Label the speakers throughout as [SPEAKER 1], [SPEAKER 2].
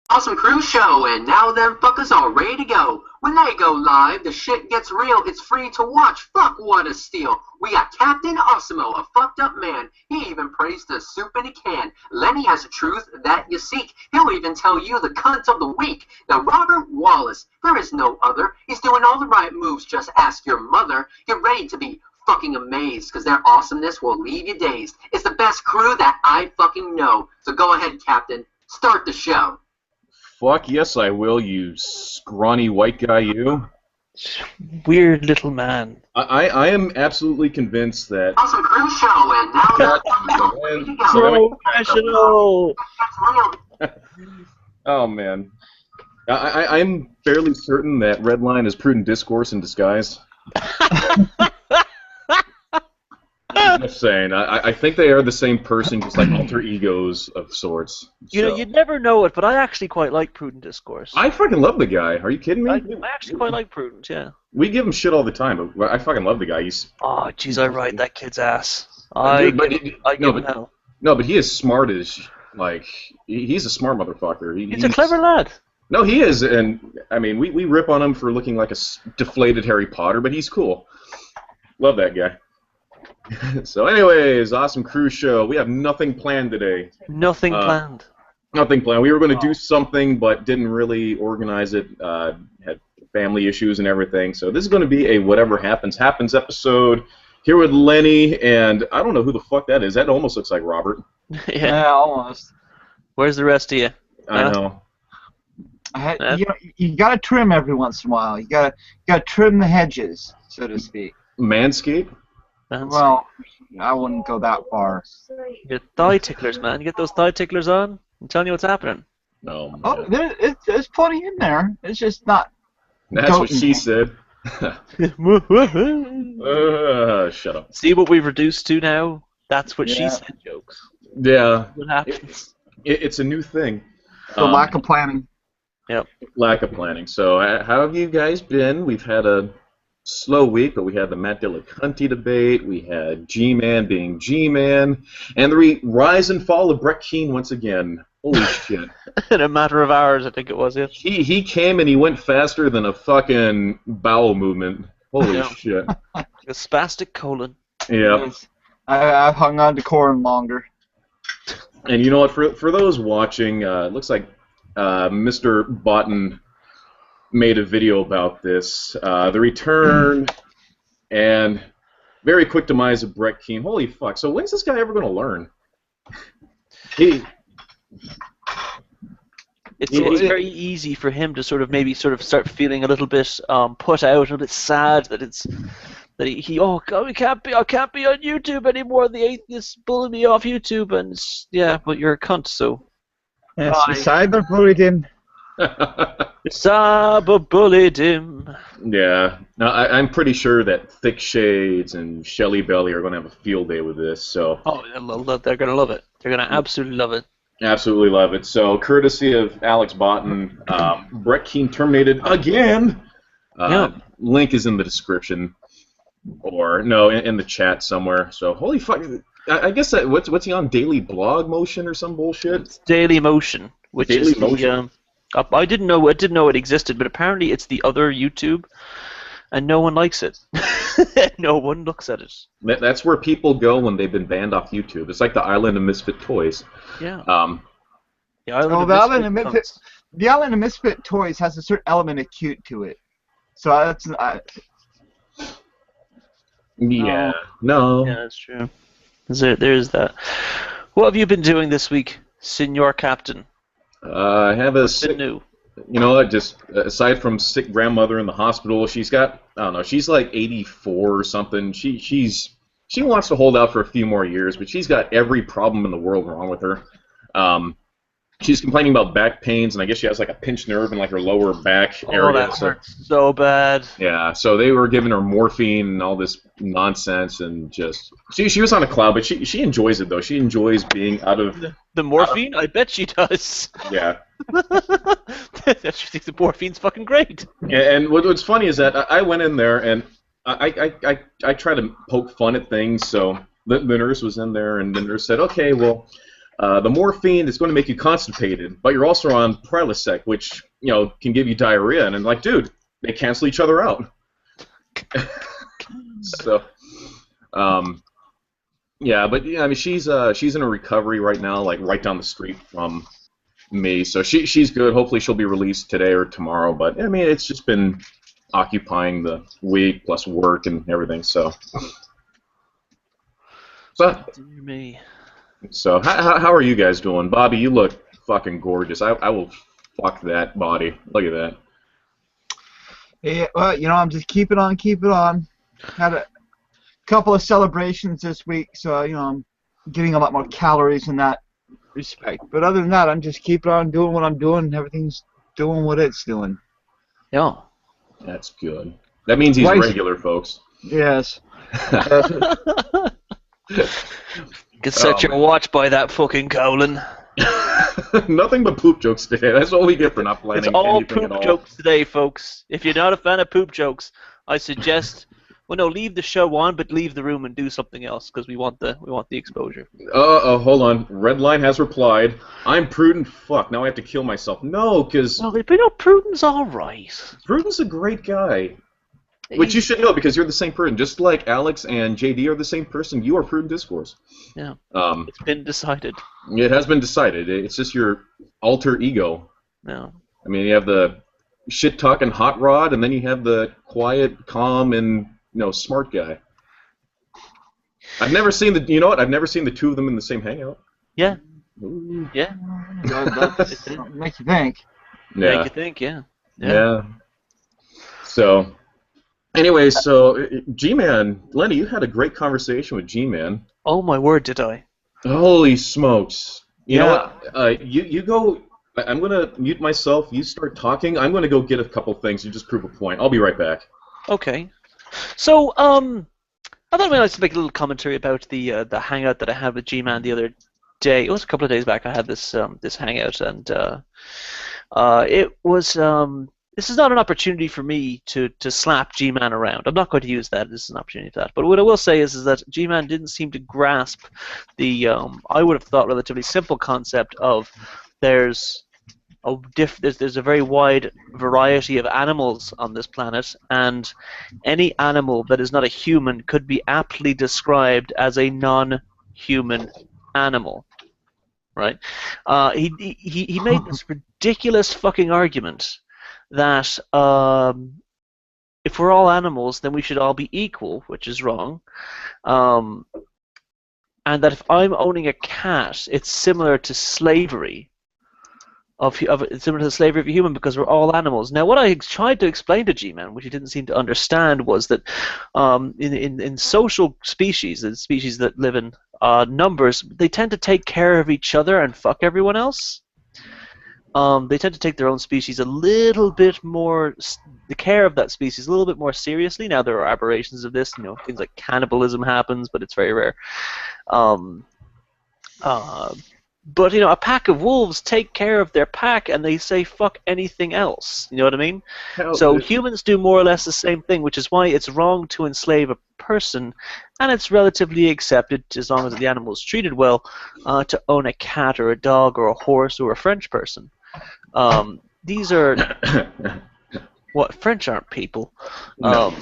[SPEAKER 1] Awesome Crew Show, and now them fuckers are ready to go. When they go live, the shit gets real. It's free to watch. Fuck, what a steal. We got Captain Osimo, a fucked up man. He even praised the soup in a can. Lenny has the truth that you seek. He'll even tell you the cunt of the week. Now Robert Wallace, there is no other. He's doing all the right moves. Just ask your mother. Get ready to be fucking amazed, because their awesomeness will leave you dazed. It's the best crew that I fucking know. So go ahead, Captain. Start the show.
[SPEAKER 2] Fuck yes I will, you scrawny white guy, you.
[SPEAKER 3] Weird little man.
[SPEAKER 2] I am absolutely convinced that...
[SPEAKER 1] Awesome Crew Show, and now...
[SPEAKER 3] Professional!
[SPEAKER 2] Oh, man. I'm fairly certain that Redline is prudent discourse in disguise. Just saying. I think they are the same person, just like alter egos of sorts.
[SPEAKER 3] You know, you'd never know it, but I actually quite like Prudent Discourse.
[SPEAKER 2] I fucking love the guy. Are you kidding me?
[SPEAKER 3] I actually quite like Prudent, yeah.
[SPEAKER 2] We give him shit all the time, but I fucking love the guy.
[SPEAKER 3] Oh, jeez, I ride that kid's ass. I give him hell.
[SPEAKER 2] No, but he is smart as, like, he's a smart motherfucker.
[SPEAKER 3] He's a clever lad.
[SPEAKER 2] No, he is, and, I mean, we rip on him for looking like a deflated Harry Potter, but he's cool. Love that guy. So anyways, Awesome Crew Show. We have nothing planned today.
[SPEAKER 3] Nothing planned.
[SPEAKER 2] Nothing planned. We were going to do something, but didn't really organize it. Had family issues and everything. So this is going to be a whatever happens episode. Here with Lenny, and I don't know who the fuck that is. That almost looks like Robert.
[SPEAKER 3] Yeah, almost. Where's the rest of you?
[SPEAKER 2] I know.
[SPEAKER 4] You got to trim every once in a while. You got to trim the hedges, so to speak.
[SPEAKER 2] Manscape?
[SPEAKER 4] Well, I wouldn't go that far.
[SPEAKER 3] Your thigh ticklers, man. You get those thigh ticklers on? I'm telling you what's happening.
[SPEAKER 2] No.
[SPEAKER 4] Oh, there's plenty in there. It's just not.
[SPEAKER 2] That's what she said. Shut up.
[SPEAKER 3] See what we've reduced to now? That's what she said jokes.
[SPEAKER 2] Yeah.
[SPEAKER 3] What happens?
[SPEAKER 2] It's a new thing.
[SPEAKER 4] The lack of planning.
[SPEAKER 3] Yep.
[SPEAKER 2] Lack of planning. So, how have you guys been? We've had a slow week, but we had the Matt DeLaCunty debate, we had G-Man being G-Man, and the rise and fall of Brett Keane once again. Holy shit.
[SPEAKER 3] In a matter of hours, I think it was, yeah.
[SPEAKER 2] He came and he went faster than a fucking bowel movement. Holy shit.
[SPEAKER 3] A spastic colon.
[SPEAKER 2] Yeah.
[SPEAKER 4] I've hung on to corn longer.
[SPEAKER 2] And you know what, for those watching, it looks like Mr. Botten made a video about this. The return and very quick demise of Brett Keane. Holy fuck. So when's this guy ever going to learn?
[SPEAKER 3] It's very easy for him to sort of start feeling a little bit put out, a little bit sad that I can't be on YouTube anymore. The atheists bully me off YouTube, and but you're a cunt, so.
[SPEAKER 4] Yes, cyberbullied him.
[SPEAKER 3] Cyberbullied him.
[SPEAKER 2] Yeah. Now I'm pretty sure that Thick Shades and Shelly Belly are going to have a field day with this. So.
[SPEAKER 3] Oh, they're going to love it. They're going to absolutely love it.
[SPEAKER 2] Absolutely love it. So, courtesy of Alex Botten, Brett Keane terminated again. Link is in the description, or no, in the chat somewhere. So, holy fuck! I guess that what's he on? Daily Blog Motion or some bullshit?
[SPEAKER 3] It's Daily Motion, which
[SPEAKER 2] Daily
[SPEAKER 3] is
[SPEAKER 2] Motion.
[SPEAKER 3] I didn't know it existed, but apparently it's the other YouTube, and no one likes it. No one looks at it.
[SPEAKER 2] That's where people go when they've been banned off YouTube. It's like the Island of Misfit Toys.
[SPEAKER 3] Yeah.
[SPEAKER 4] The Island of Misfit Toys has a certain element of cute to it. So that's.
[SPEAKER 2] Yeah. No.
[SPEAKER 3] Yeah, that's true. There's that. What have you been doing this week, Senor Captain?
[SPEAKER 2] I have a
[SPEAKER 3] new.
[SPEAKER 2] You know, just aside from sick grandmother in the hospital, she's got, I don't know, she's like 84 or something. She wants to hold out for a few more years, but she's got every problem in the world wrong with her. She's complaining about back pains, and I guess she has like a pinched nerve in like her lower back area.
[SPEAKER 3] Oh, that hurts so bad.
[SPEAKER 2] Yeah, so they were giving her morphine and all this nonsense, and just she was on a cloud, but she enjoys it though. She enjoys being out of
[SPEAKER 3] the morphine. I bet she does.
[SPEAKER 2] Yeah.
[SPEAKER 3] She thinks the morphine's fucking great.
[SPEAKER 2] And what's funny is that I went in there and I try to poke fun at things. So the nurse was in there, and the nurse said, "Okay, well, The morphine is going to make you constipated, but you're also on Prilosec, which can give you diarrhea. And I'm like, dude, they cancel each other out. So, yeah, but I mean, she's in a recovery right now, like right down the street from me. So she's good. Hopefully, she'll be released today or tomorrow. But I mean, it's just been occupying the week plus work and everything. So,
[SPEAKER 3] Dear me.
[SPEAKER 2] So how are you guys doing, Bobby? You look fucking gorgeous. I will fuck that body. Look at that.
[SPEAKER 4] Yeah, well, I'm just keeping on. Had a couple of celebrations this week, so I'm getting a lot more calories in that respect. But other than that, I'm just keeping on doing what I'm doing. Everything's doing what it's doing.
[SPEAKER 3] Yeah.
[SPEAKER 2] That's good. That means he's regular, folks.
[SPEAKER 4] Yes.
[SPEAKER 3] Could set your watch by that fucking colon.
[SPEAKER 2] Nothing but poop jokes today. That's all we get for not planning
[SPEAKER 3] It's all
[SPEAKER 2] anything at
[SPEAKER 3] poop
[SPEAKER 2] all.
[SPEAKER 3] jokes today, folks. If you're not a fan of poop jokes, I suggest, leave the show on, but leave the room and do something else because we want the exposure.
[SPEAKER 2] Hold on. Redline has replied. I'm prudent. Fuck. Now I have to kill myself. No, because
[SPEAKER 3] Prudent's all right.
[SPEAKER 2] Prudent's a great guy. Which you should know because you're the same person. Just like Alex and JD are the same person, you are Prudent Discourse.
[SPEAKER 3] Yeah. It's been decided.
[SPEAKER 2] It has been decided. It's just your alter ego.
[SPEAKER 3] No.
[SPEAKER 2] I mean, you have the shit-talking hot rod, and then you have the quiet, calm, and smart guy. I've never seen the. You know what? I've never seen the two of them in the same hangout.
[SPEAKER 3] Yeah.
[SPEAKER 2] Ooh.
[SPEAKER 3] Yeah.
[SPEAKER 4] Makes you think.
[SPEAKER 2] Yeah.
[SPEAKER 3] Make you think. Yeah.
[SPEAKER 2] Yeah. So. Anyway, so G-Man, Lenny, you had a great conversation with G-Man.
[SPEAKER 3] Oh my word, did I?
[SPEAKER 2] Holy smokes! You know what? You go. I'm gonna mute myself. You start talking. I'm gonna go get a couple things and just prove a point. I'll be right back.
[SPEAKER 3] Okay. So I thought I'd like to make a little commentary about the hangout that I had with G-Man the other day. It was a couple of days back. I had this hangout, and it was. This is not an opportunity for me to slap G-Man around. I'm not going to use that as an opportunity for that. But what I will say is that G-Man didn't seem to grasp the, I would have thought, relatively simple concept of there's a very wide variety of animals on this planet, and any animal that is not a human could be aptly described as a non-human animal. Right? He made this ridiculous fucking argument that if we're all animals, then we should all be equal, which is wrong. And that if I'm owning a cat, it's similar to slavery similar to the slavery of a human because we're all animals. Now, what I tried to explain to G-Man, which he didn't seem to understand, was that in social species, the species that live in numbers, they tend to take care of each other and fuck everyone else. They tend to take their own species a little bit more, the care of that species a little bit more seriously. Now there are aberrations of this, things like cannibalism happens, but it's very rare. But a pack of wolves take care of their pack and they say fuck anything else. You know what I mean? So humans do more or less the same thing, which is why it's wrong to enslave a person, and it's relatively accepted, as long as the animal is treated well, to own a cat or a dog or a horse or a French person. These are French aren't people.
[SPEAKER 2] No.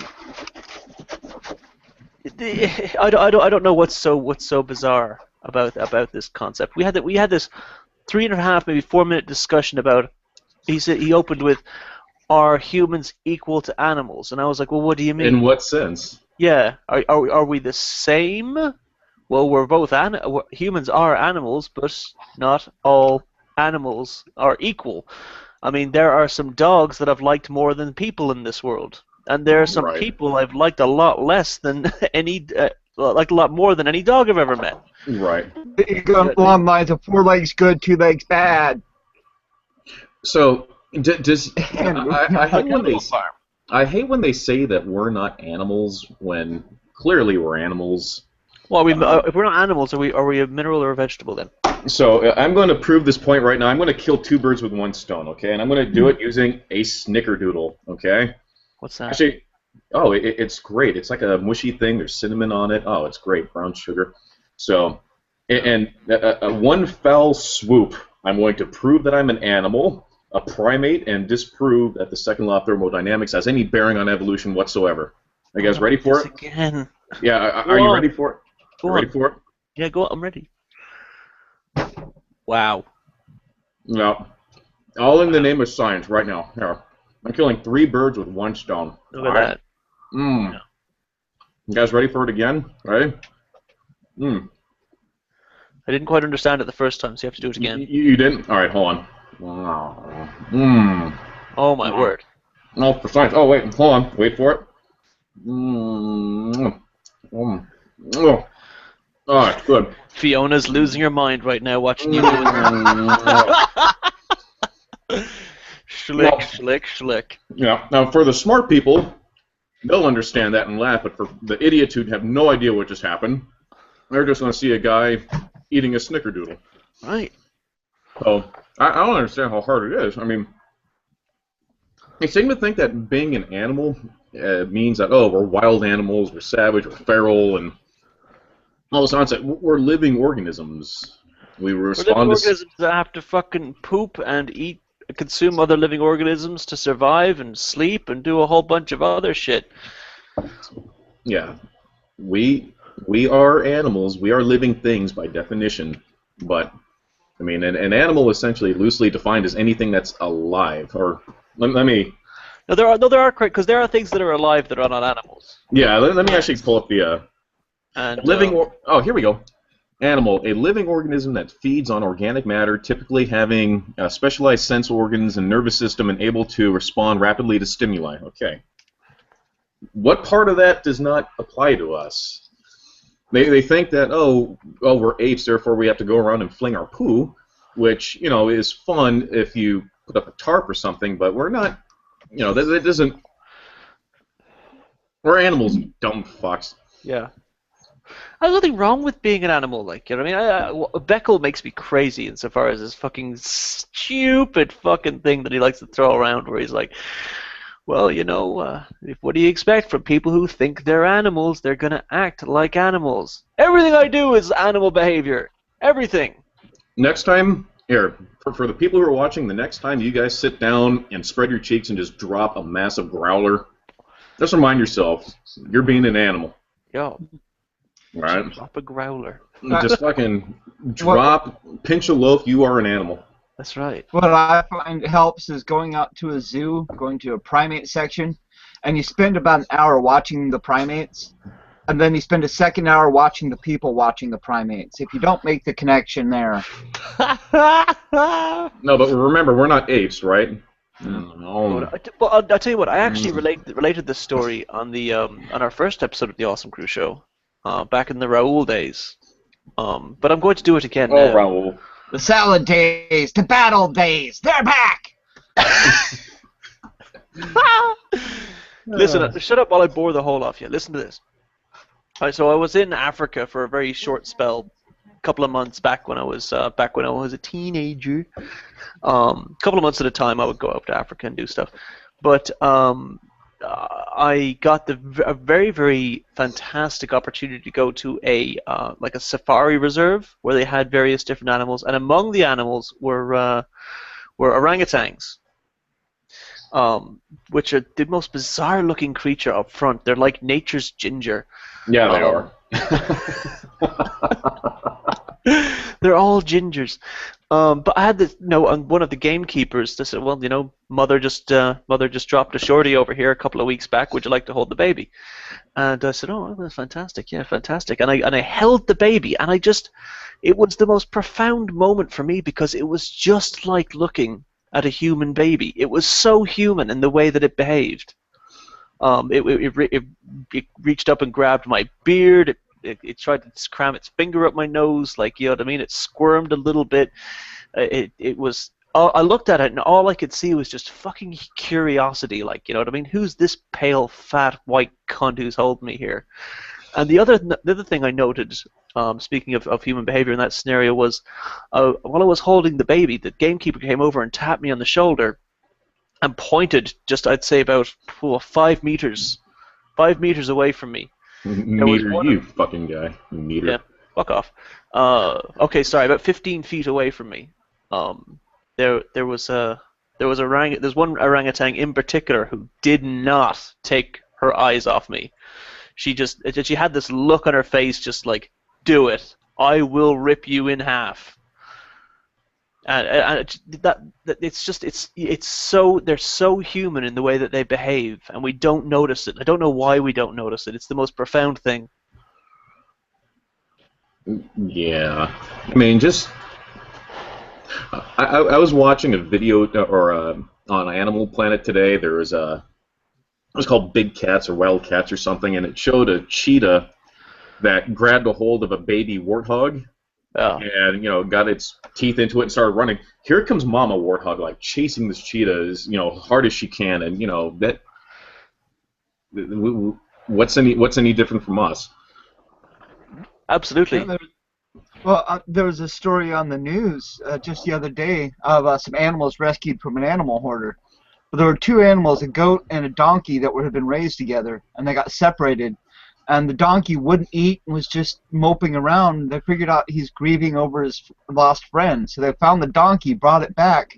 [SPEAKER 3] I don't know what's so bizarre about this concept. We had this 3.5 maybe 4 minute discussion about. He opened with, "Are humans equal to animals?" And I was like, "Well, what do you mean?"
[SPEAKER 2] In what sense?
[SPEAKER 3] Yeah, are we the same? Well, we're both humans are animals, but not all animals are equal. I mean, there are some dogs that I've liked more than people in this world, and there are some people I've liked a lot less than like a lot more than any dog I've ever met.
[SPEAKER 2] Right.
[SPEAKER 4] You go along lines of 4 legs good, 2 legs bad.
[SPEAKER 2] So does I hate when they say that we're not animals when clearly we're animals.
[SPEAKER 3] Well, if we're not animals, are we a mineral or a vegetable then?
[SPEAKER 2] So I'm going to prove this point right now. I'm going to kill 2 birds with 1 stone, okay? And I'm going to do it using a snickerdoodle, okay?
[SPEAKER 3] What's that?
[SPEAKER 2] Actually, it's great. It's like a mushy thing. There's cinnamon on it. Oh, it's great. Brown sugar. So And one fell swoop, I'm going to prove that I'm an animal, a primate, and disprove that the second law of thermodynamics has any bearing on evolution whatsoever. Are you guys ready for it?
[SPEAKER 3] Again.
[SPEAKER 2] Yeah, are you ready for it? Ready for it?
[SPEAKER 3] Yeah, go on. I'm ready. Wow.
[SPEAKER 2] No. All in the name of science right now. Here. I'm killing 3 birds with 1 stone.
[SPEAKER 3] Look at that.
[SPEAKER 2] You guys ready for it again? Ready?
[SPEAKER 3] I didn't quite understand it the first time, so you have to do it again.
[SPEAKER 2] You didn't? All right, hold on.
[SPEAKER 3] Oh, my word.
[SPEAKER 2] No, for science. Oh, wait, hold on. Wait for it. Oh, it's good.
[SPEAKER 3] Fiona's losing her mind right now watching you doing that. Schlick.
[SPEAKER 2] Yeah. Now, for the smart people, they'll understand that and laugh, but for the idiots who have no idea what just happened, they're just going to see a guy eating a snickerdoodle.
[SPEAKER 3] Right.
[SPEAKER 2] So, I don't understand how hard it is. I mean, they seem to think that being an animal means that, oh, we're wild animals, we're savage, we're feral, and all this nonsense. We're living organisms. We respond
[SPEAKER 3] living organisms that have to fucking poop and eat, consume other living organisms to survive and sleep and do a whole bunch of other shit.
[SPEAKER 2] Yeah. We are animals. We are living things by definition. But, I mean, an animal essentially loosely defined as anything that's alive. Or, let me...
[SPEAKER 3] No, there are because there are things that are alive that are not animals.
[SPEAKER 2] Yeah, let me actually pull up the... oh, here we go. Animal, a living organism that feeds on organic matter, typically having specialized sense organs and nervous system and able to respond rapidly to stimuli. Okay. What part of that does not apply to us? They think that, oh, we're apes, therefore we have to go around and fling our poo, which, you know, is fun if you put up a tarp or something, but we're not, you know, that doesn't... We're animals, you dumb fucks.
[SPEAKER 3] Yeah. There's nothing wrong with being an animal, like, you know what I mean? Beckel makes me crazy insofar as this fucking stupid fucking thing that he likes to throw around where he's like, well, you know, what do you expect from people who think they're animals? They're going to act like animals. Everything I do is animal behavior. Everything.
[SPEAKER 2] Next time, here, for the people who are watching, the next time you guys sit down and spread your cheeks and just drop a massive growler, just remind yourself, you're being an animal.
[SPEAKER 3] Yo.
[SPEAKER 2] Right?
[SPEAKER 3] Drop a growler.
[SPEAKER 2] Just fucking drop, pinch a loaf, you are an animal.
[SPEAKER 3] That's right.
[SPEAKER 4] What I find helps is going out to a zoo, going to a primate section, and you spend about an hour watching the primates, and then you spend a second hour watching the people watching the primates. If you don't make the connection there.
[SPEAKER 2] No, but remember, we're not apes, right?
[SPEAKER 3] Well, I'll tell you what. I actually related this story on the on our first episode of the Awesome Crew Show, back in the Raoul days. But I'm going to do it again now.
[SPEAKER 2] Raoul.
[SPEAKER 4] The salad days, the battle days, they're back!
[SPEAKER 3] Listen, shut up while I bore the hole off you. Listen to this. All right, so I was in Africa for a very short spell, a couple of months back when I was a teenager. A couple of months at a time, I would go out to Africa and do stuff. But I got a very, very fantastic opportunity to go to a safari reserve where they had various different animals, and among the animals were orangutans, which are the most bizarre-looking creature up front. They're like nature's ginger.
[SPEAKER 2] Yeah, they are.
[SPEAKER 3] They're all gingers. But I had this, one of the gamekeepers that said, well, mother just dropped a shorty over here a couple of weeks back. Would you like to hold the baby? And I said, oh, that's fantastic. Yeah, fantastic. And I held the baby, and it was the most profound moment for me because it was just like looking at a human baby. It was so human in the way that it behaved. It reached up and grabbed my beard. It tried to cram its finger up my nose, like, you know what I mean? It squirmed a little bit. It was... I looked at it, and all I could see was just fucking curiosity, like, you know what I mean? Who's this pale, fat, white cunt who's holding me here? And the other thing I noted, speaking of human behavior in that scenario, was while I was holding the baby, the gamekeeper came over and tapped me on the shoulder and pointed just, I'd say, about 5 meters away from me.
[SPEAKER 2] Meter, you fucking guy. Meter.
[SPEAKER 3] Yeah. Fuck off. Okay, sorry. About 15 feet away from me, there was there's one orangutan in particular who did not take her eyes off me. She had this look on her face, just like, do it. I will rip you in half. And it's so, they're so human in the way that they behave, and we don't notice it. I don't know why we don't notice it. It's the most profound thing.
[SPEAKER 2] Yeah, I mean, just I was watching a video on Animal Planet today. There was it was called Big Cats or Wild Cats or something, and it showed a cheetah that grabbed a hold of a baby warthog.
[SPEAKER 3] Oh.
[SPEAKER 2] And got its teeth into it and started running. Here comes Mama Warthog, like chasing this cheetah as hard as she can, and that. What's any different from us?
[SPEAKER 3] Absolutely.
[SPEAKER 4] There was a story on the news just the other day of some animals rescued from an animal hoarder. But there were two animals, a goat and a donkey, that had been raised together, and they got separated. And the donkey wouldn't eat and was just moping around. They figured out he's grieving over his lost friend. So they found the donkey, brought it back.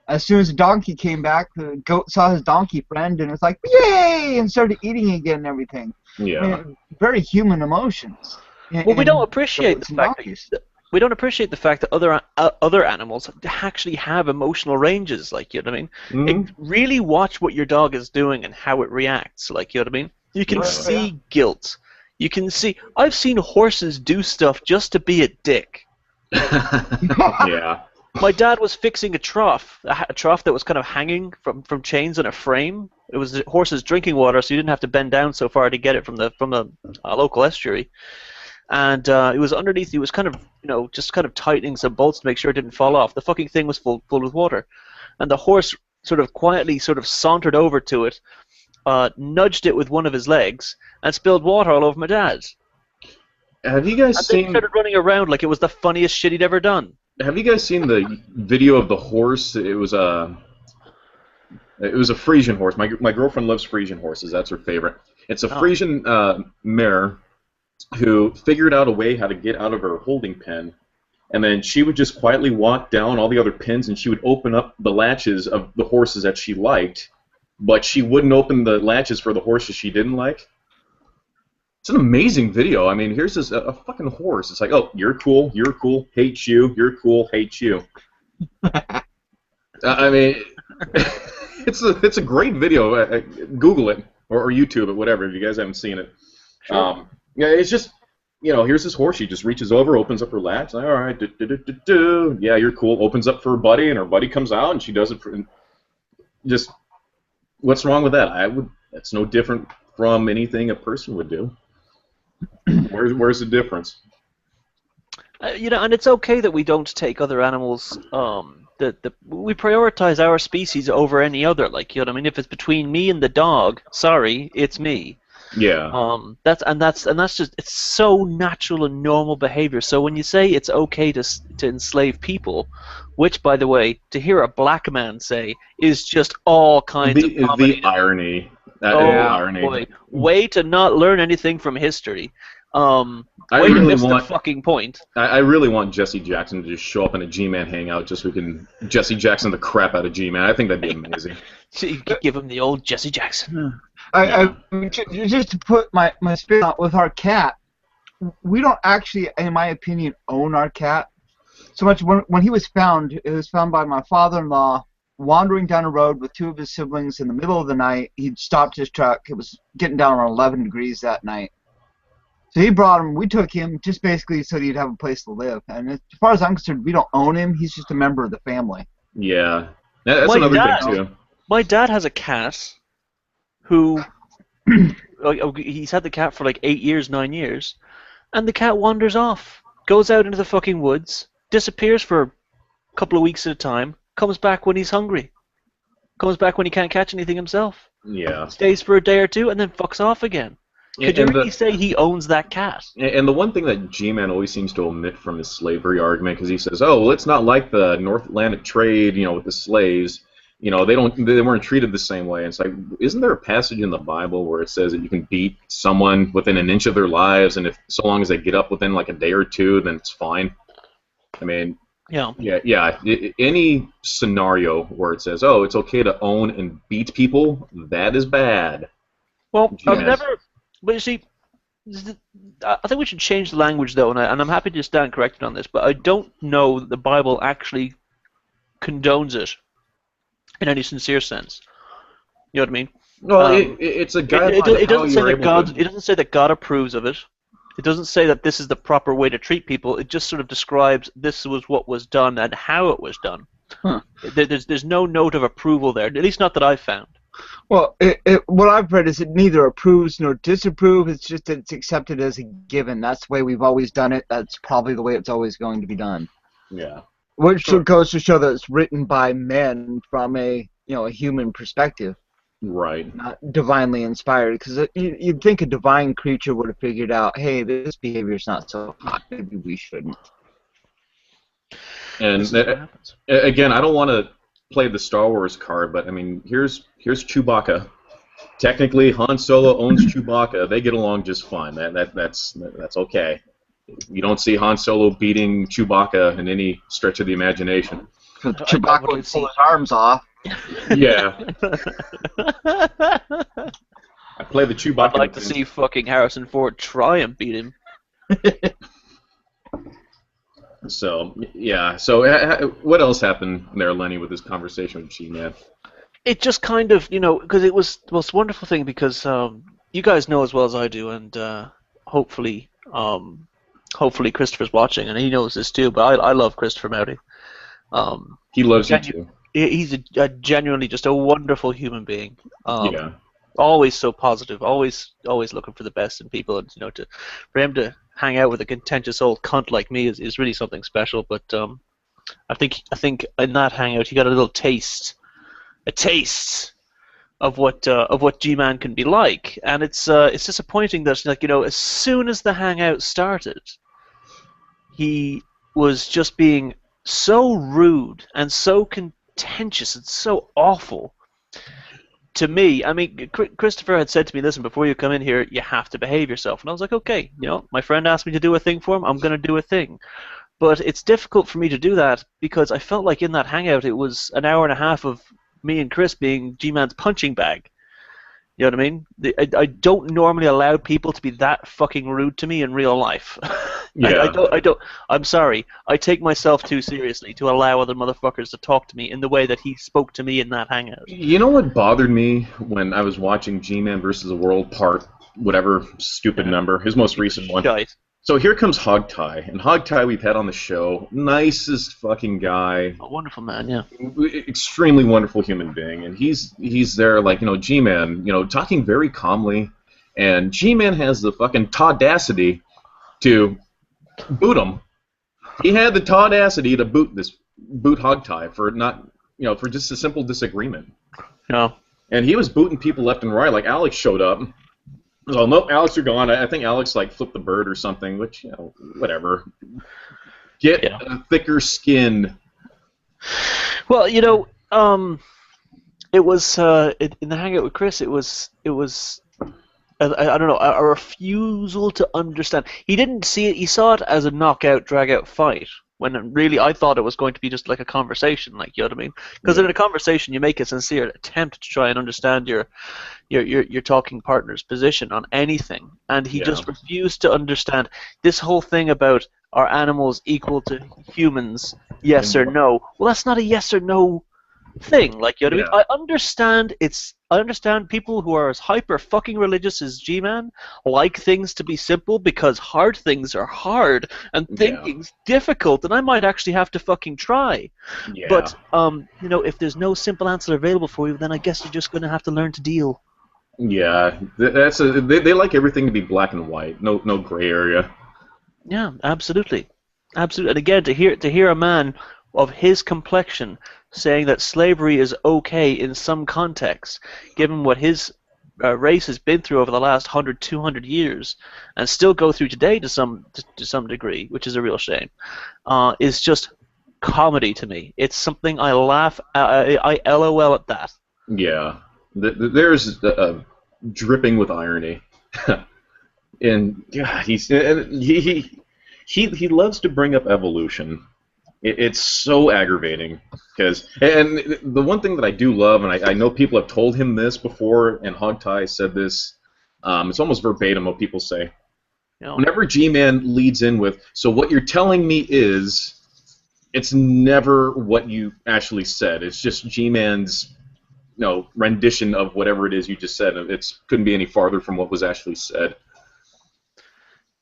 [SPEAKER 4] As soon as the donkey came back, the goat saw his donkey friend and was like, yay! And started eating again and everything.
[SPEAKER 2] Yeah.
[SPEAKER 4] I mean, very human emotions.
[SPEAKER 3] Well, we don't appreciate the fact that other animals actually have emotional ranges. Like, you know what I mean?
[SPEAKER 2] Mm-hmm.
[SPEAKER 3] Really watch what your dog is doing and how it reacts. Like, you know what I mean? You can see guilt. You can see. I've seen horses do stuff just to be a dick.
[SPEAKER 2] Yeah.
[SPEAKER 3] My dad was fixing a trough that was kind of hanging from chains in a frame. It was the horse's drinking water, so you didn't have to bend down so far to get it from the local estuary. And it was underneath. He was kind of just kind of tightening some bolts to make sure it didn't fall off. The fucking thing was full with water, and the horse sort of quietly sauntered over to it. Nudged it with one of his legs and spilled water all over my dad.
[SPEAKER 2] Have you guys seen?
[SPEAKER 3] He started running around like it was the funniest shit he'd ever done.
[SPEAKER 2] Have you guys seen the video of the horse? It was a Frisian horse. My girlfriend loves Frisian horses. That's her favorite. It's a Frisian mare who figured out a way how to get out of her holding pen, and then she would just quietly walk down all the other pens, and she would open up the latches of the horses that she liked. But she wouldn't open the latches for the horses she didn't like. It's an amazing video. I mean, here's a fucking horse. It's like, oh, you're cool, hate you, you're cool, hate you. I mean, it's a great video. Google it or YouTube it, whatever, if you guys haven't seen it.
[SPEAKER 3] Sure.
[SPEAKER 2] Yeah, it's just, here's this horse. She just reaches over, opens up her latch. Like, all right, yeah, you're cool. Opens up for her buddy, and her buddy comes out, and she does it for just. What's wrong with that? That's no different from anything a person would do. Where's the difference?
[SPEAKER 3] And it's okay that we don't take other animals. We prioritize our species over any other. Like, you know what I mean? If it's between me and the dog, sorry, it's me.
[SPEAKER 2] Yeah.
[SPEAKER 3] That's just, it's so natural and normal behavior. So when you say it's okay to enslave people, which, by the way, to hear a black man say is just all kinds of comedy.
[SPEAKER 2] The irony. Irony.
[SPEAKER 3] Boy. Way to not learn anything from history.
[SPEAKER 2] I really
[SPEAKER 3] missed
[SPEAKER 2] want
[SPEAKER 3] the fucking point.
[SPEAKER 2] I really want Jesse Jackson to just show up in a G-Man hangout just so we can Jesse Jackson the crap out of G-Man. I think that'd be amazing.
[SPEAKER 3] So you could give him the old Jesse Jackson.
[SPEAKER 4] Just to put my spin on with our cat, we don't actually, in my opinion, own our cat. So much when he was found, it was found by my father-in-law wandering down a road with two of his siblings in the middle of the night. He'd stopped his truck. It was getting down around 11 degrees that night. So he brought him. We took him just basically so he'd have a place to live. And as far as I'm concerned, we don't own him. He's just a member of the family.
[SPEAKER 2] Yeah. That's another thing, too.
[SPEAKER 3] My dad has a cat who... he's had the cat for like 8 years, 9 years. And the cat wanders off. Goes out into the fucking woods. Disappears for a couple of weeks at a time. Comes back when he's hungry. Comes back when he can't catch anything himself.
[SPEAKER 2] Yeah.
[SPEAKER 3] Stays for a day or two and then fucks off again. Could you really say he owns that cat?
[SPEAKER 2] And the one thing that G-Man always seems to omit from his slavery argument, because he says, oh, well, it's not like the North Atlantic trade, with the slaves. you know, they weren't treated the same way. And it's like, isn't there a passage in the Bible where it says that you can beat someone within an inch of their lives, and if so long as they get up within like a day or two, then it's fine? I mean, yeah. Any scenario where it says, oh, it's okay to own and beat people, that is bad.
[SPEAKER 3] Well, I've
[SPEAKER 2] Yes.
[SPEAKER 3] never. But you see, I think we should change the language though, and I'm happy to stand corrected on this. But I don't know that the Bible actually condones it in any sincere sense. You know what I mean?
[SPEAKER 2] Well, it's a guideline.
[SPEAKER 3] It doesn't say that God. It doesn't say that God approves of it. It doesn't say that this is the proper way to treat people. It just sort of describes this was what was done and how it was done.
[SPEAKER 4] Huh.
[SPEAKER 3] There's no note of approval there, at least not that I've found.
[SPEAKER 4] Well, what I've read is it neither approves nor disapproves. It's just that it's accepted as a given. That's the way we've always done it. That's probably the way it's always going to be done.
[SPEAKER 2] Yeah.
[SPEAKER 4] Which goes to show that it's written by men from a human perspective,
[SPEAKER 2] Right.
[SPEAKER 4] not divinely inspired. Because you'd think a divine creature would have figured out, hey, this behavior's not so hot. Maybe we shouldn't.
[SPEAKER 2] And
[SPEAKER 3] This is what happens.
[SPEAKER 2] again, I don't want to play the Star Wars card, but I mean, here's Chewbacca. Technically, Han Solo owns Chewbacca. They get along just fine. That's okay. You don't see Han Solo beating Chewbacca in any stretch of the imagination.
[SPEAKER 4] Chewbacca would pull his arms off.
[SPEAKER 2] Yeah. I play the Chewbacca.
[SPEAKER 3] I'd like to see fucking Harrison Ford try and beat him.
[SPEAKER 2] So yeah. So what else happened there, Lenny, with this conversation with G-Man?
[SPEAKER 3] It just kind of, because it was the most wonderful thing because you guys know as well as I do, and hopefully Christopher's watching, and he knows this too, but I love Christopher Mowdy.
[SPEAKER 2] He loves you too.
[SPEAKER 3] He's a genuinely just a wonderful human being.
[SPEAKER 2] Yeah.
[SPEAKER 3] Always so positive, always looking for the best in people, and for him to hang out with a contentious old cunt like me is really something special. But I think in that hangout he got a little taste of what G-Man can be like, and it's disappointing that as soon as the hangout started, he was just being so rude and so contentious and so awful to me. I mean, Christopher had said to me, listen, before you come in here, you have to behave yourself. And I was like, okay, my friend asked me to do a thing for him, I'm going to do a thing. But it's difficult for me to do that because I felt like in that hangout it was an hour and a half of me and Chris being G-Man's punching bag. You know what I mean? I don't normally allow people to be that fucking rude to me in real life.
[SPEAKER 2] Yeah.
[SPEAKER 3] I don't. I'm sorry. I take myself too seriously to allow other motherfuckers to talk to me in the way that he spoke to me in that hangout.
[SPEAKER 2] You know what bothered me when I was watching G-Man versus the World Part, whatever stupid number, his most recent one.
[SPEAKER 3] Shite.
[SPEAKER 2] So here comes Hogtie, and Hogtie we've had on the show, nicest fucking guy,
[SPEAKER 3] A wonderful man, yeah.
[SPEAKER 2] extremely wonderful human being, and he's there like, G-Man, talking very calmly, and G-Man has the fucking audacity to boot him. He had the audacity to boot Hogtie for not, for just a simple disagreement.
[SPEAKER 3] No.
[SPEAKER 2] And he was booting people left and right, like Alex showed up. Oh, nope, Alex, you're gone. I think Alex, flipped the bird or something, which, whatever. Get a thicker skin.
[SPEAKER 3] Well, it was in the hangout with Chris. It was I don't know, a refusal to understand. He didn't see it. He saw it as a knockout, drag-out fight. When really I thought it was going to be just like a conversation, you know what I mean? Because in a conversation you make a sincere attempt to try and understand your talking partner's position on anything, and he just refused to understand this whole thing about are animals equal to humans, yes or no? Well, that's not a yes or no thing, you know what I mean? I understand people who are as hyper fucking religious as G-Man like things to be simple because hard things are hard and thinking's difficult, and I might actually have to fucking try.
[SPEAKER 2] Yeah.
[SPEAKER 3] But if there's no simple answer available for you, then I guess you're just going to have to learn to deal.
[SPEAKER 2] Yeah, they like everything to be black and white, no gray area.
[SPEAKER 3] Yeah, absolutely. And again, to hear a man of his complexion saying that slavery is okay in some contexts, given what his race has been through over the last 100, 200 years, and still go through today to some degree, which is a real shame, is just comedy to me. It's something I laugh. I LOL at that.
[SPEAKER 2] Yeah, there's dripping with irony, and God, he loves to bring up evolution. It's so aggravating because, and the one thing that I do love, and I know people have told him this before, and Hogtie said this. It's almost verbatim what people say. Whenever G-Man leads in with, so what you're telling me is, it's never what you actually said. It's just G-Man's, rendition of whatever it is you just said. It couldn't be any farther from what was actually said.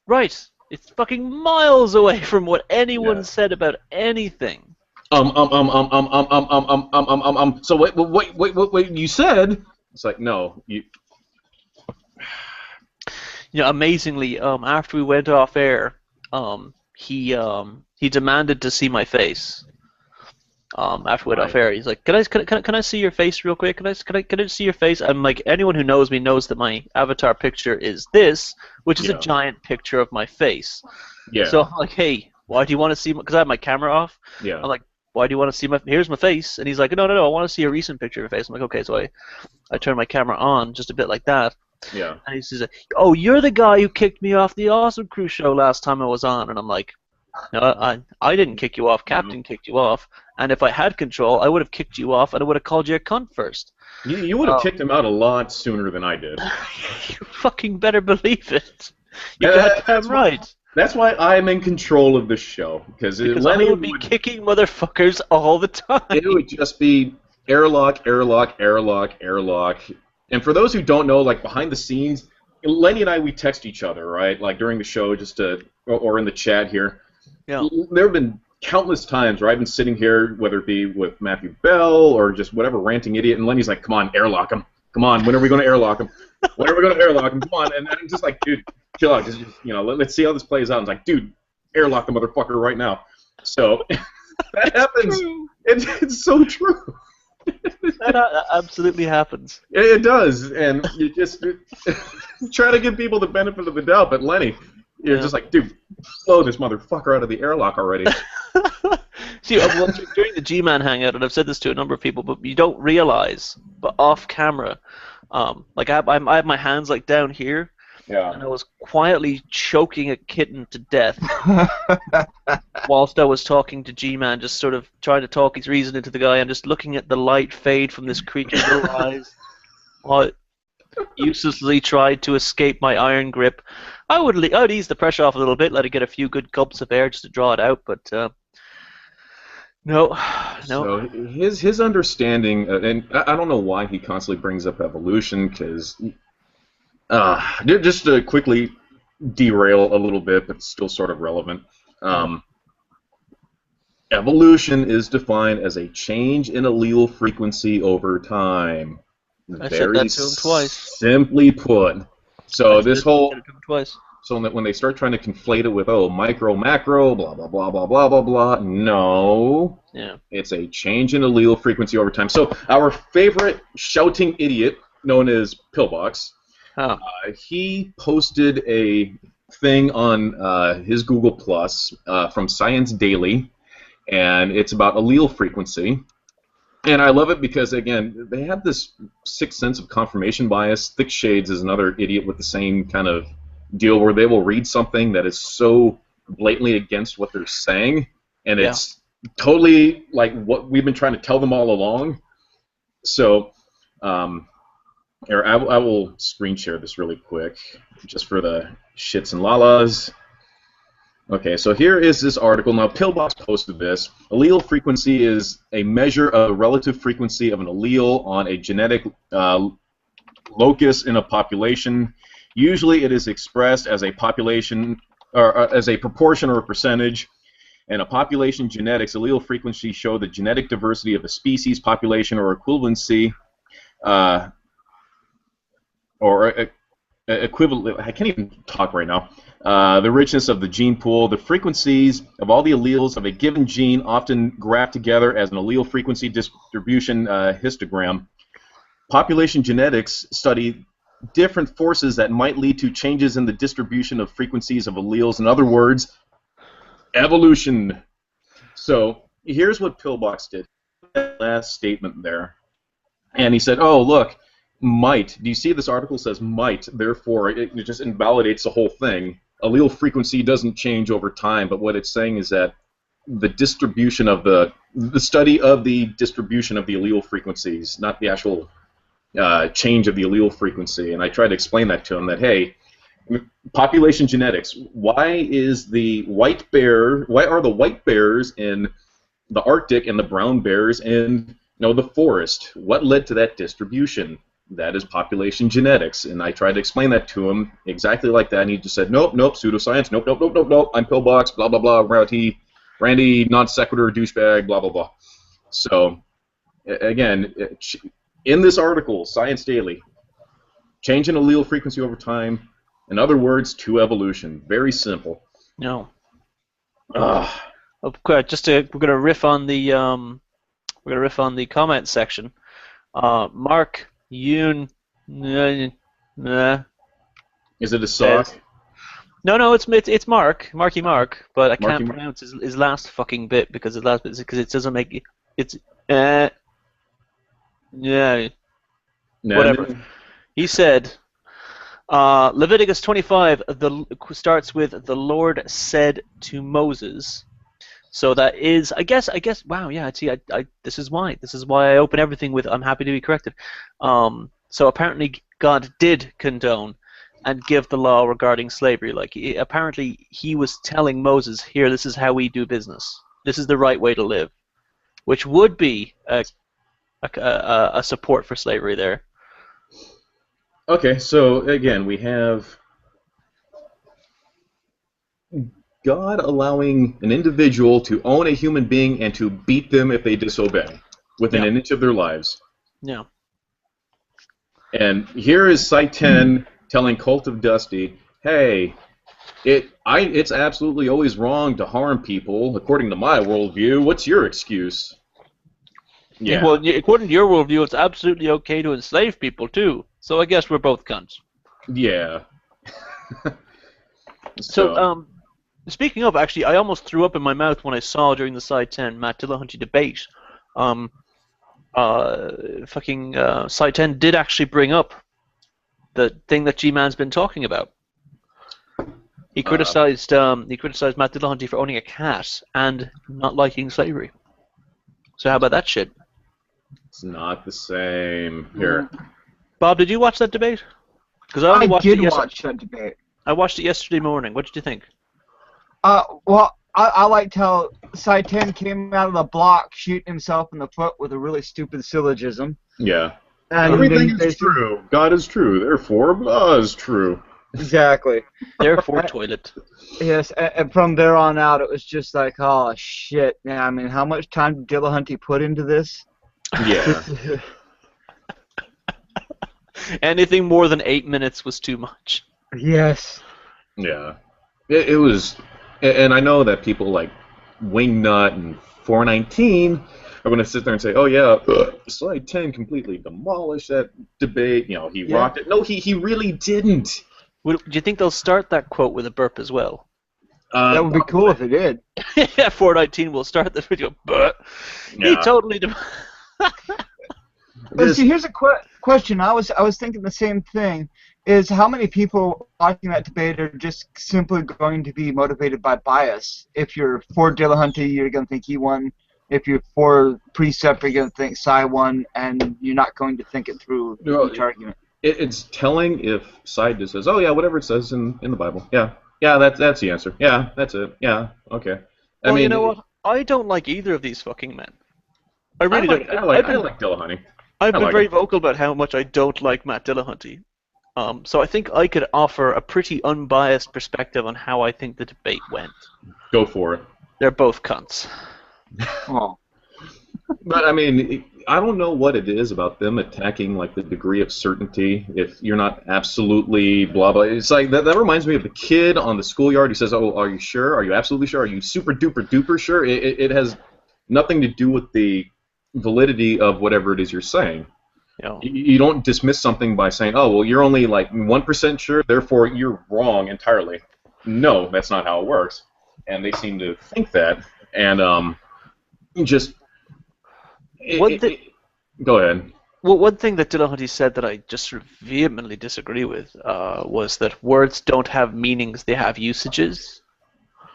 [SPEAKER 3] Right. It's fucking miles away from what anyone said about anything.
[SPEAKER 2] So wait, you said? It's like, no, you.
[SPEAKER 3] Amazingly, after we went off air, he demanded to see my face. After we went off air, he's like, "Can I see your face real quick? Can I see your face?" I'm like, anyone who knows me knows that my avatar picture is this, which is a giant picture of my face.
[SPEAKER 2] Yeah.
[SPEAKER 3] So I'm like, "Hey, why do you want to see?" Because I have my camera off.
[SPEAKER 2] Yeah.
[SPEAKER 3] I'm like, "Why do you want to see my? Here's my face." And he's like, "No, I want to see a recent picture of your face." I'm like, "Okay." So I turn my camera on just a bit like that.
[SPEAKER 2] Yeah.
[SPEAKER 3] And he says, "Oh, you're the guy who kicked me off the Awesome Crew show last time I was on." And I'm like, "No, I didn't kick you off. Captain kicked you off. And if I had control, I would have kicked you off, and I would have called you a cunt first."
[SPEAKER 2] You would have kicked him out a lot sooner than I did.
[SPEAKER 3] You fucking better believe it. You goddamn right.
[SPEAKER 2] That's why I'm in control of this show. Because
[SPEAKER 3] Lenny would be kicking motherfuckers all the time.
[SPEAKER 2] It would just be airlock, airlock, airlock, airlock. And for those who don't know, like behind the scenes, Lenny and I, we text each other, right? Like during the show, or in the chat here.
[SPEAKER 3] Yeah.
[SPEAKER 2] There have been countless times where I've been sitting here, whether it be with Matthew Bell or just whatever ranting idiot, and Lenny's like, "Come on, airlock him. Come on, when are we going to airlock him? When are we going to airlock him? Come on." And I'm just like, "Dude, chill out. Just let's see how this plays out." And it's like, "Dude, airlock the motherfucker right now." So that happens. It's so true.
[SPEAKER 3] That absolutely happens.
[SPEAKER 2] It does, and you just try to give people the benefit of the doubt, but Lenny, you're just like, "Dude, blow this motherfucker out of the airlock already."
[SPEAKER 3] See, during the G-Man hangout, and I've said this to a number of people, but you don't realize, but off camera, like I have my hands like down here, and I was quietly choking a kitten to death whilst I was talking to G-Man, just sort of trying to talk his reason into the guy, and just looking at the light fade from this creature's little eyes, while it uselessly tried to escape my iron grip. I would ease the pressure off a little bit, let it get a few good gulps of air just to draw it out, but no.
[SPEAKER 2] So his understanding, and I don't know why he constantly brings up evolution, because just to quickly derail a little bit, but still sort of relevant. Evolution is defined as a change in allele frequency over time.
[SPEAKER 3] I said that to him twice.
[SPEAKER 2] Simply put. So this whole...
[SPEAKER 3] Twice.
[SPEAKER 2] So when they start trying to conflate it with, micro, macro, blah, blah, blah, blah, blah, blah, blah, no.
[SPEAKER 3] Yeah.
[SPEAKER 2] It's a change in allele frequency over time. So our favorite shouting idiot, known as Pillbox, he posted a thing on his Google Plus from Science Daily, and it's about allele frequency. And I love it because, again, they have this sixth sense of confirmation bias. Thick Shades is another idiot with the same kind of deal where they will read something that is so blatantly against what they're saying, and it's totally like what we've been trying to tell them all along. So, I will screen share this really quick, just for the shits and lalas. Okay, so here is this article. Now, Pillbox posted this. Allele frequency is a measure of the relative frequency of an allele on a genetic locus in a population. Usually, it is expressed as a population, or as a proportion or a percentage. In a population genetics, allele frequency show the genetic diversity of a species, population, or equivalency, or equivalent. I can't even talk right now. The richness of the gene pool, the frequencies of all the alleles of a given gene, often graphed together as an allele frequency distribution histogram. Population genetics study different forces that might lead to changes in the distribution of frequencies of alleles. In other words, evolution. So here's what Pillbox did. That last statement there, and he said, "Oh, look, might. Do you see this article says might? Therefore, it just invalidates the whole thing. Allele frequency doesn't change over time, but what it's saying is that the distribution of the study of the distribution of the allele frequencies, not the actual change of the allele frequency." And I tried to explain that to him that, hey, population genetics. Why are the white bears in the Arctic and the brown bears in the forest? What led to that distribution? That is population genetics. And I tried to explain that to him exactly like that, and he just said, nope, pseudoscience, nope, I'm Pillbox, blah, blah, blah, Randy, non sequitur, douchebag, blah, blah, blah. So, again, in this article, Science Daily, change in allele frequency over time, in other words, to evolution. Very simple.
[SPEAKER 3] No. Okay, we're gonna riff on the comment section. Mark Yoon.
[SPEAKER 2] Is it a sock?
[SPEAKER 3] No, it's Marky Mark, but I
[SPEAKER 2] Marky
[SPEAKER 3] can't
[SPEAKER 2] Mark.
[SPEAKER 3] pronounce his last fucking bit because it doesn't make it's yeah. Whatever. He said, Leviticus 25 starts with the Lord said to Moses. So that is, I guess. Wow, yeah. See, this is why I open everything with I'm happy to be corrected. So apparently God did condone and give the law regarding slavery. Like apparently he was telling Moses, here, this is how we do business. This is the right way to live, which would be a support for slavery there.
[SPEAKER 2] Okay, so again, we have God allowing an individual to own a human being and to beat them if they disobey within an inch of their lives.
[SPEAKER 3] Yeah.
[SPEAKER 2] And here is Site 10 telling Cult of Dusty, hey, it's absolutely always wrong to harm people, according to my worldview. What's your excuse?
[SPEAKER 3] Yeah. Well, according to your worldview, it's absolutely okay to enslave people, too. So I guess we're both cunts.
[SPEAKER 2] Yeah.
[SPEAKER 3] So, speaking of, actually, I almost threw up in my mouth when I saw during the Side 10 Matt Dillahunty debate. Side 10 did actually bring up the thing that G-Man's been talking about. He criticized Matt Dillahunty for owning a cat and not liking slavery. So how about that shit?
[SPEAKER 2] It's not the same. Here.
[SPEAKER 3] Bob, did you watch that debate? Because
[SPEAKER 4] I did watch that debate.
[SPEAKER 3] I watched it yesterday morning. What did you think?
[SPEAKER 4] Well, I liked how Side 10 came out of the block shooting himself in the foot with a really stupid syllogism.
[SPEAKER 2] Yeah.
[SPEAKER 4] And
[SPEAKER 2] everything is true. God is true. Therefore, blah is true.
[SPEAKER 4] Exactly.
[SPEAKER 3] Therefore, toilet.
[SPEAKER 4] Yes, and from there on out, it was just like, oh, shit. Yeah, I mean, how much time did Dillahunty put into this?
[SPEAKER 2] Yeah.
[SPEAKER 3] Anything more than 8 minutes was too much.
[SPEAKER 4] Yes.
[SPEAKER 2] Yeah. It was, and I know that people like Wingnut and 419 are going to sit there and say, oh, yeah, Slide 10 completely demolished that debate. He rocked it. No, he really didn't.
[SPEAKER 3] Do you think they'll start that quote with a burp as well?
[SPEAKER 4] That would be cool if it did.
[SPEAKER 3] Yeah, 419 will start the video, but he totally...
[SPEAKER 4] But see, here's a question. I was thinking the same thing. Is how many people watching that debate are just simply going to be motivated by bias? If you're for Dillahunty, you're going to think he won. If you're for Precept, you're going to think Cy won, and you're not going to think it through each argument.
[SPEAKER 2] It's telling if Side just says, oh, yeah, whatever it says in the Bible. Yeah, that's the answer. Yeah, that's it. Yeah, okay.
[SPEAKER 3] Well, you know what? I don't like either of these fucking men. I really don't.
[SPEAKER 2] I like Dillahunty.
[SPEAKER 3] I've been very vocal about how much I don't like Matt Dillahunty. So I think I could offer a pretty unbiased perspective on how I think the debate went.
[SPEAKER 2] Go for it.
[SPEAKER 3] They're both cunts.
[SPEAKER 4] Oh.
[SPEAKER 2] But, I mean, I don't know what it is about them attacking, like, the degree of certainty. If you're not absolutely blah, blah. It's like, that reminds me of the kid on the schoolyard who says, oh, are you sure? Are you absolutely sure? Are you super duper duper sure? It has nothing to do with the validity of whatever it is you're saying. You don't dismiss something by saying, oh, well, you're only like 1% sure, therefore you're wrong entirely. No, that's not how it works. And they seem to think that. And just
[SPEAKER 3] One thing,
[SPEAKER 2] go ahead.
[SPEAKER 3] well, one thing that Dillahunty said that I just sort of vehemently disagree with was that words don't have meanings; they have usages.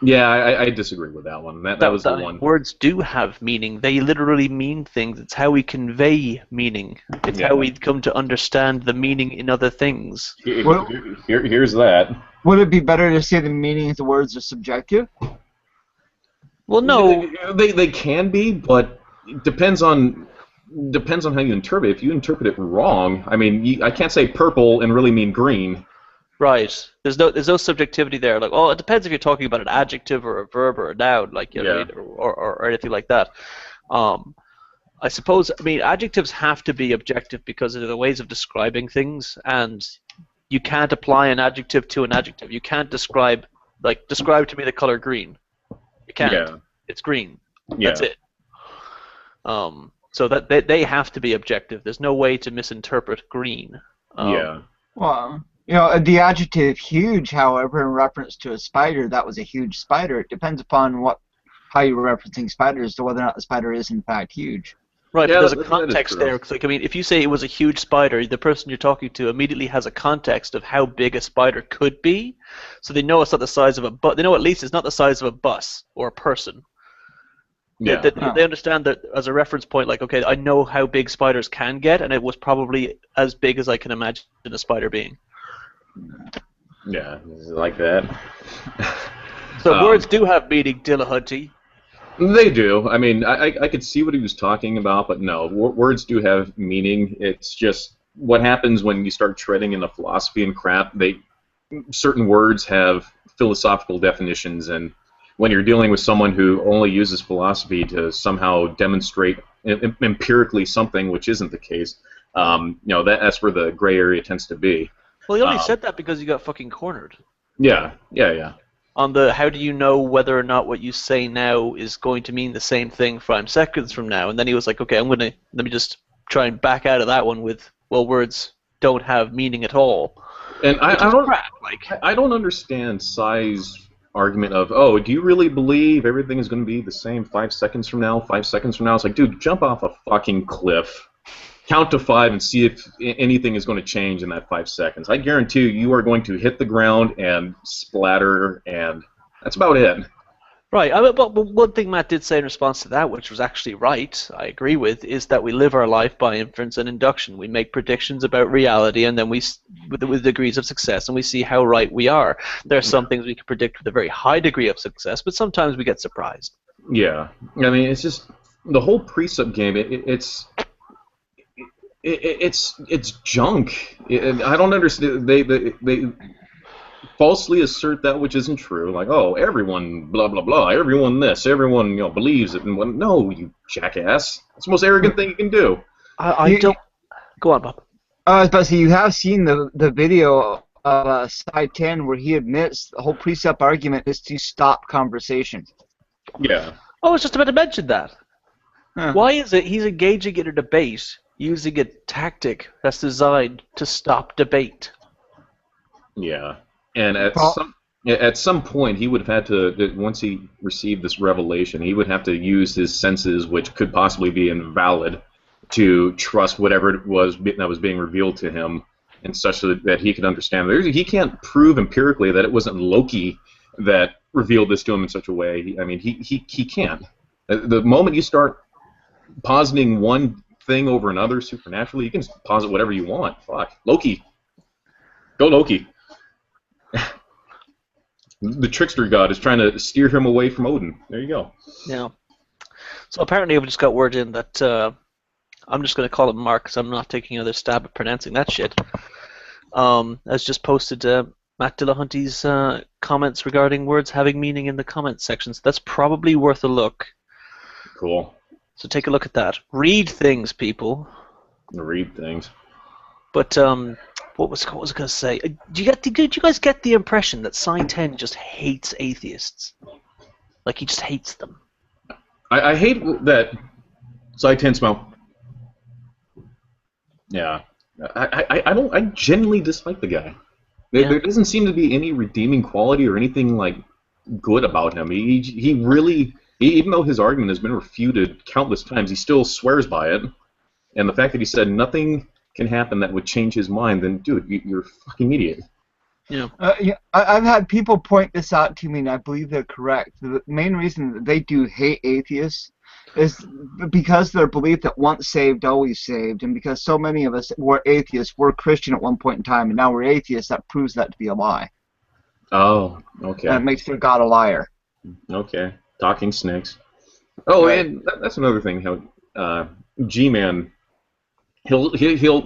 [SPEAKER 2] Yeah, I disagree with that one. That was the one.
[SPEAKER 3] Words do have meaning. They literally mean things. It's how we convey meaning. It's how we come to understand the meaning in other things.
[SPEAKER 2] Here's that.
[SPEAKER 4] Would it be better to say the meaning of the words are subjective?
[SPEAKER 3] Well, no.
[SPEAKER 2] They can be, but it depends on how you interpret it. If you interpret it wrong, I mean, I can't say purple and really mean green.
[SPEAKER 3] Right. There's no subjectivity there. Like, oh, it depends if you're talking about an adjective or a verb or a noun, like you know, or anything like that. I suppose. I mean, adjectives have to be objective because they're the ways of describing things, and you can't apply an adjective to an adjective. You can't describe to me the color green. You can't.
[SPEAKER 2] Yeah.
[SPEAKER 3] It's green.
[SPEAKER 2] Yeah.
[SPEAKER 3] That's it. So that they have to be objective. There's no way to misinterpret green.
[SPEAKER 2] Yeah.
[SPEAKER 4] Well, you know, the adjective huge, however, in reference to a spider, that was a huge spider. It depends upon how you're referencing spiders to whether or not the spider is in fact huge.
[SPEAKER 3] Right,
[SPEAKER 2] Yeah,
[SPEAKER 3] but there's a
[SPEAKER 2] that is
[SPEAKER 3] context
[SPEAKER 2] true.
[SPEAKER 3] there. 'Cause, like, I mean, if you say it was a huge spider, the person you're talking to immediately has a context of how big a spider could be, so they know it's not the size of a bus. They know at least it's not the size of a bus or a person.
[SPEAKER 2] Yeah.
[SPEAKER 3] They understand that as a reference point, like, okay, I know how big spiders can get, and it was probably as big as I can imagine a spider being.
[SPEAKER 2] Yeah, like that.
[SPEAKER 3] So words do have meaning, Dillahunty.
[SPEAKER 2] They do. I mean, I could see what he was talking about, but no, words do have meaning. It's just what happens when you start treading into philosophy and crap. Certain words have philosophical definitions, and when you're dealing with someone who only uses philosophy to somehow demonstrate empirically something which isn't the case, that's where the gray area tends to be.
[SPEAKER 3] Well, you only said that because you got fucking cornered.
[SPEAKER 2] Yeah.
[SPEAKER 3] On the how do you know whether or not what you say now is going to mean the same thing 5 seconds from now? And then he was like, okay, let me just try and back out of that one with, well, words don't have meaning at all.
[SPEAKER 2] And I don't understand Sai's argument of, oh, do you really believe everything is going to be the same 5 seconds from now? 5 seconds from now, it's like, dude, jump off a fucking cliff. Count to 5 and see if anything is going to change in that 5 seconds. I guarantee you are going to hit the ground and splatter, and that's about it.
[SPEAKER 3] Right. But one thing Matt did say in response to that, which was actually right, I agree with, is that we live our life by inference and induction. We make predictions about reality, and then with degrees of success, and we see how right we are. There are some things we can predict with a very high degree of success, but sometimes we get surprised.
[SPEAKER 2] Yeah. I mean, it's just the whole precept game. It's junk. I don't understand. They falsely assert that which isn't true. Like, oh, everyone blah blah blah. Everyone this. Everyone believes it. And no, you jackass. That's the most arrogant thing you can do.
[SPEAKER 3] I don't. Go on, Bob.
[SPEAKER 4] I was about to say, you have seen the video of Side 10 where he admits the whole precept argument is to stop conversation.
[SPEAKER 2] Yeah.
[SPEAKER 3] Oh, I was just about to mention that.
[SPEAKER 4] Huh.
[SPEAKER 3] Why is it he's engaging in a debate using a tactic that's designed to stop debate?
[SPEAKER 2] Yeah. And at some point, he would have had to, once he received this revelation, he would have to use his senses, which could possibly be invalid, to trust whatever it was that was being revealed to him, and such that he could understand. He can't prove empirically that it wasn't Loki that revealed this to him in such a way. I mean, he can't. The moment you start positing one thing over another supernaturally, you can posit whatever you want. Fuck. Loki. Go Loki. The trickster god is trying to steer him away from Odin. There you go.
[SPEAKER 3] Yeah. So apparently we just got word in that I'm just going to call him Mark because I'm not taking another stab at pronouncing that shit. Has just posted Matt Dillahunty's comments regarding words having meaning in the comments section. So that's probably worth a look.
[SPEAKER 2] Cool.
[SPEAKER 3] So take a look at that. Read things, people.
[SPEAKER 2] Read things.
[SPEAKER 3] But what was I going to say? Did you guys get the impression that Side 10 just hates atheists? Like he just hates them.
[SPEAKER 2] I hate that Side 10 smell. Yeah. I genuinely dislike the guy. There doesn't seem to be any redeeming quality or anything like good about him. He really Even though his argument has been refuted countless times, he still swears by it. And the fact that he said nothing can happen that would change his mind, then, dude, you're a fucking idiot.
[SPEAKER 3] Yeah.
[SPEAKER 4] I've had people point this out to me, and I believe they're correct. The main reason that they do hate atheists is because their belief that once saved, always saved, and because so many of us were atheists, were Christian at one point in time, and now we're atheists, that proves that to be a lie.
[SPEAKER 2] Oh, okay.
[SPEAKER 4] That makes their God a liar.
[SPEAKER 2] Okay. Talking snakes. Oh,
[SPEAKER 4] Right.
[SPEAKER 2] and that's another thing, how G-Man... He'll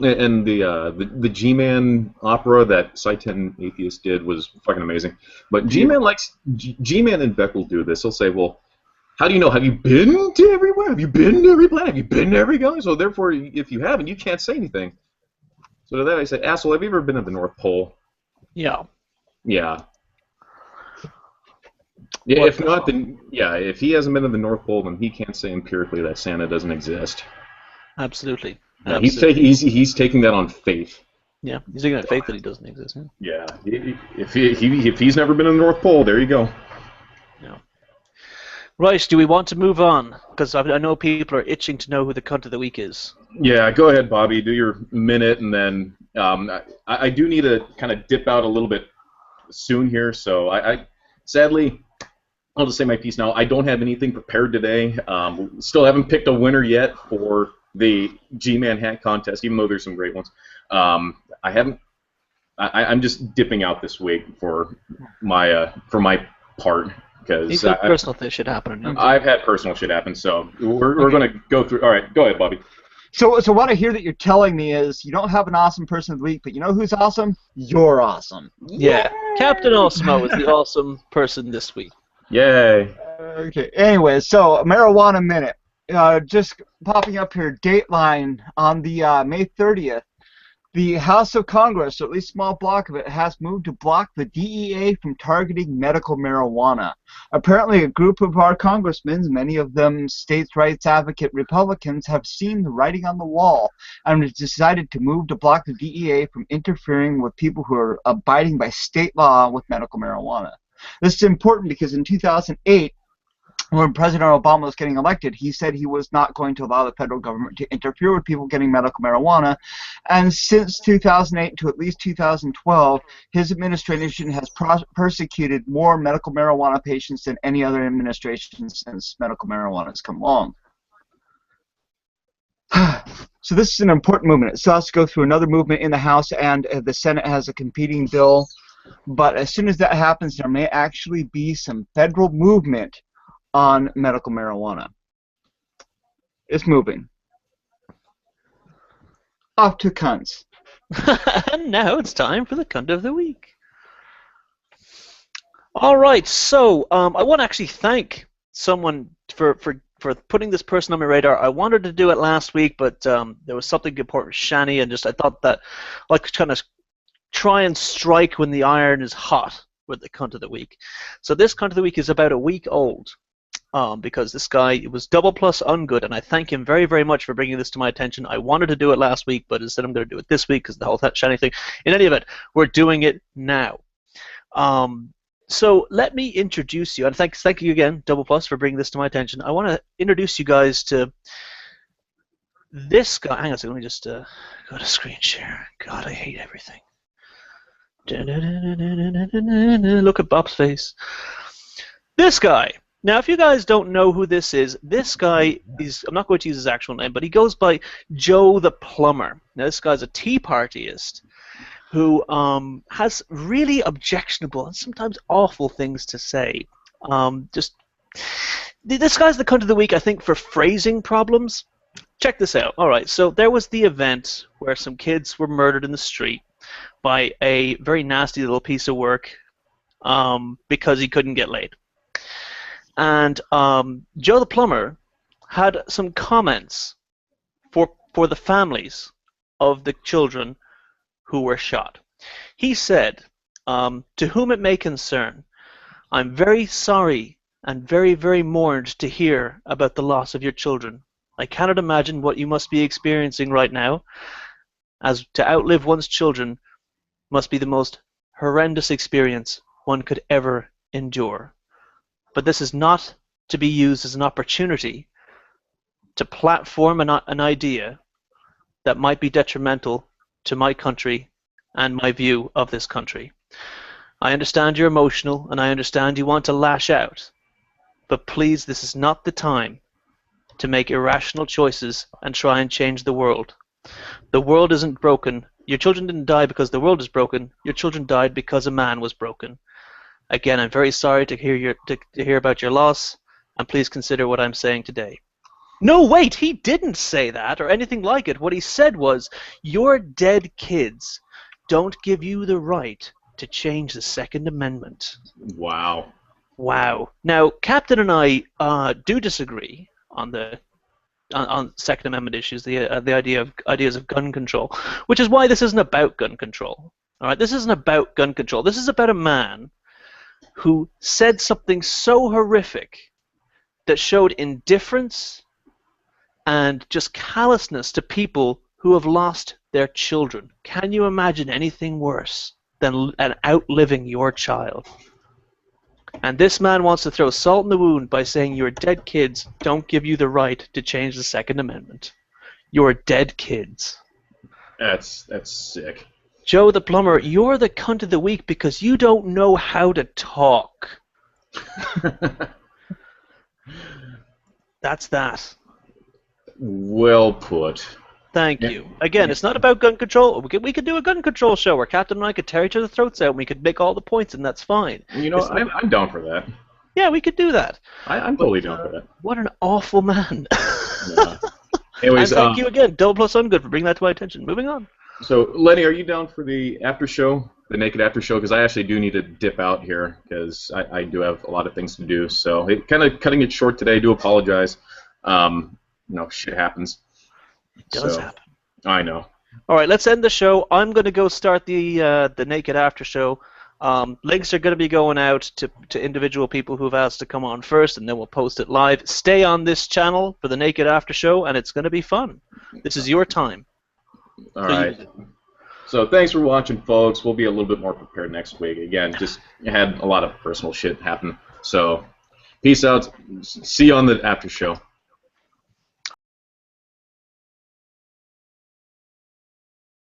[SPEAKER 2] and the G-Man opera that Satan Atheist did was fucking amazing. But G-Man G-Man and Beck will do this. He'll say, well, how do you know? Have you been to everywhere? Have you been to every planet? Have you been to every galaxy? So therefore, if you haven't, you can't say anything. So to that I say, asshole, have you ever been to the North Pole?
[SPEAKER 3] Yeah.
[SPEAKER 2] Yeah. Yeah. If not, then yeah. If he hasn't been to the North Pole, then he can't say empirically that Santa doesn't exist.
[SPEAKER 3] Absolutely.
[SPEAKER 2] Yeah, he's taking that on faith.
[SPEAKER 3] Yeah, he's taking that faith that he doesn't exist.
[SPEAKER 2] Yeah, if he's never been in the North Pole, there you go.
[SPEAKER 3] Yeah. Right, do we want to move on? Because I know people are itching to know who the cunt of the week is.
[SPEAKER 2] Yeah, go ahead, Bobby. Do your minute, and then I do need to kind of dip out a little bit soon here. So I sadly, I'll just say my piece now. I don't have anything prepared today. Still haven't picked a winner yet for the G-Man hat contest, even though there's some great ones. I haven't. I'm just dipping out this week for my part because
[SPEAKER 3] personal shit happening.
[SPEAKER 2] I've had personal shit happen, so we're gonna go through. All right, go ahead, Bobby.
[SPEAKER 4] So what I hear that you're telling me is you don't have an awesome person of the week, but you know who's awesome? You're awesome.
[SPEAKER 3] Yeah, Captain Awesome is the awesome person this week.
[SPEAKER 2] Yay.
[SPEAKER 4] Okay. Anyway, so marijuana minute. Just popping up here, Dateline on the May 30th. The House of Congress, or at least a small block of it, has moved to block the DEA from targeting medical marijuana. Apparently, a group of our congressmen, many of them states' rights advocate Republicans, have seen the writing on the wall and have decided to move to block the DEA from interfering with people who are abiding by state law with medical marijuana. This is important because in 2008, when President Obama was getting elected, he said he was not going to allow the federal government to interfere with people getting medical marijuana. And since 2008 to at least 2012, his administration has persecuted more medical marijuana patients than any other administration since medical marijuana has come along. So this is an important movement. It still has to go through another movement in the House, and the Senate has a competing bill. But as soon as that happens, there may actually be some federal movement on medical marijuana. It's moving. Off to cunts.
[SPEAKER 3] And now it's time for the cunt of the week. All right, so I want to actually thank someone for putting this person on my radar. I wanted to do it last week, but there was something important with Shani, and I thought that I could kind of try and strike when the iron is hot with the cunt of the week. So this cunt of the week is about a week old. Because this guy was double plus ungood, and I thank him very, very much for bringing this to my attention. I wanted to do it last week, but instead I'm going to do it this week because the whole shiny thing. In any event, we're doing it now. So let me introduce you, and thank you again, Double Plus, for bringing this to my attention. I want to introduce you guys to this guy. Hang on a second, let me just go to screen share. God, I hate everything. Look at Bob's face. This guy. Now, if you guys don't know who this guy is, I'm not going to use his actual name, but he goes by Joe the Plumber. Now, this guy's a Tea Partyist who has really objectionable and sometimes awful things to say. This guy's the cunt of the week, I think, for phrasing problems. Check this out. All right, so there was the event where some kids were murdered in the street by a very nasty little piece of work because he couldn't get laid. And Joe the Plumber had some comments for the families of the children who were shot. He said, to whom it may concern, I'm very sorry and very, very mourned to hear about the loss of your children. I cannot imagine what you must be experiencing right now, as to outlive one's children must be the most horrendous experience one could ever endure. But this is not to be used as an opportunity to platform an idea that might be detrimental to my country and my view of this country. I understand you're emotional, and I understand you want to lash out, but please, this is not the time to make irrational choices and try and change the world. The world isn't broken. Your children didn't die because the world is broken. Your children died because a man was broken. Again, I'm very sorry to hear about your loss, and please consider what I'm saying today. No, wait, he didn't say that or anything like it. What he said was, your dead kids don't give you the right to change the Second Amendment.
[SPEAKER 2] Wow.
[SPEAKER 3] Wow. Now, Captain and I do disagree on the on Second Amendment issues, the ideas of gun control, which is why this isn't about gun control. All right, this isn't about gun control. This is about a man who said something so horrific that showed indifference and just callousness to people who have lost their children. Can you imagine anything worse than outliving your child? And this man wants to throw salt in the wound by saying your dead kids don't give you the right to change the Second Amendment. Your dead kids.
[SPEAKER 2] That's sick.
[SPEAKER 3] Joe the plumber, you're the cunt of the week because you don't know how to talk. That's that.
[SPEAKER 2] Well put.
[SPEAKER 3] Thank you. Again, it's not about gun control. We could do a gun control show where Captain and I could tear each other's throats out and we could make all the points, and that's fine.
[SPEAKER 2] You know, I'm down for that.
[SPEAKER 3] Yeah, we could do that.
[SPEAKER 2] I'm totally down for that.
[SPEAKER 3] What an awful man.
[SPEAKER 2] Yeah. Anyways,
[SPEAKER 3] and thank you again, Double Plus Ungood, for bringing that to my attention. Moving on.
[SPEAKER 2] So, Lenny, are you down for the after show, the Naked After Show? Because I actually do need to dip out here because I do have a lot of things to do. So, kind of cutting it short today. I do apologize. Shit happens.
[SPEAKER 3] It does happen.
[SPEAKER 2] I know.
[SPEAKER 3] All right, let's end the show. I'm going to go start the Naked After Show. Links are going to be going out to individual people who've asked to come on first, and then we'll post it live. Stay on this channel for the Naked After Show, and it's going to be fun. This is your time.
[SPEAKER 2] All right. So thanks for watching, folks. We'll be a little bit more prepared next week. Again, just had a lot of personal shit happen. So peace out. See you on the after show.